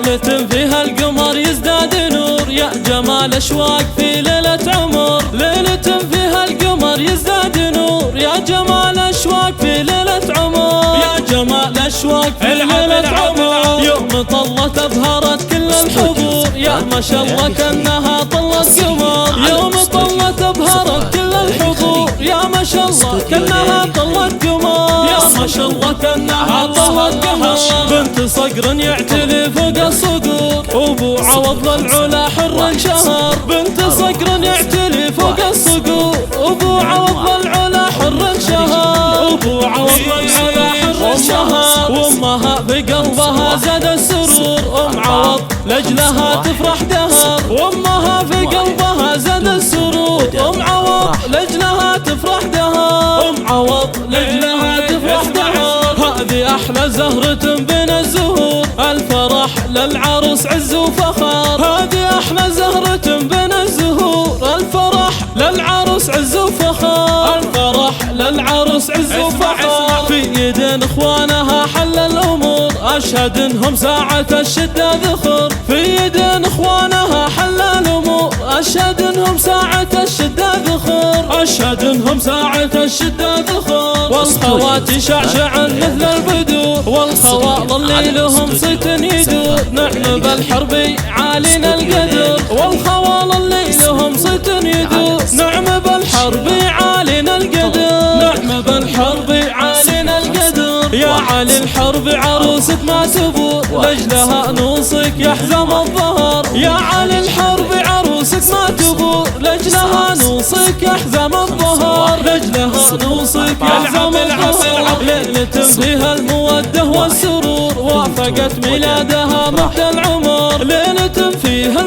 ليلة فيها القمر يزداد نور، يا جمال أشواق في ليلة عمر. ليلة فيها القمر يزداد نور، يا جمال أشواق في ليلة عمر. يا جمال أشواق في ليلة عمر. يوم طلت أبهرت كل الحضور، يا ما شاء الله كأنها طلت قمر. يوم طلت أبهرت كل الحضور، يا ما شاء الله كأنها طلت قمر. يا ما شاء الله كأنها طلت قمر. بنت صقر يعتلي فوق الصقور، وابو عوض للعلا حر شهر. بنت صقر يعتلي فوق الصقور، وابو عوض للعلا حر شهر. وابو عوض للعلا حر شهر. وامها بقلبها زاد السرور، ام عوض لاجلها تفرح دهر. وامها في قلبها زاد السرور، ام عوض لاجلها تفرح دهر. ام عوض لاجلها تفرح دهر. هذه احلى زهرة بين الزهور، الفرح للعروس عز وفخر. هذه احلى زهرة بين الزهور، الفرح للعروس عز وفخر. الفرح للعروس عز وفخر. في يدين اخوانها حل الامور، اشهد انهم ساعة الشدة ذخر. في يدين اخوانها حل الامور، اشهد انهم ساعة الشدة ذخر. اشهد انهم ساعة الشدة ذخر. والخوات شعشعا مثل البدور، والخوال اللي لهم صيت يدور. نعم بالحرب عالينا القدر، والخوال اللي لهم صيت يدور. نعم بالحرب عالينا القدر، نعم بالحرب عالينا القدر. يا علي الحرب عروسك ما تبور، لاجلها نوصك يحزم الظهر. يا علي الحرب عروسك ما تبور، لاجلها نوصك يحزم الظهر. لاجلها نوصك يحزم الظهر. ليلة فيها المودة والسرور، وافقت ميلادها مدى العمر. ليلة فيها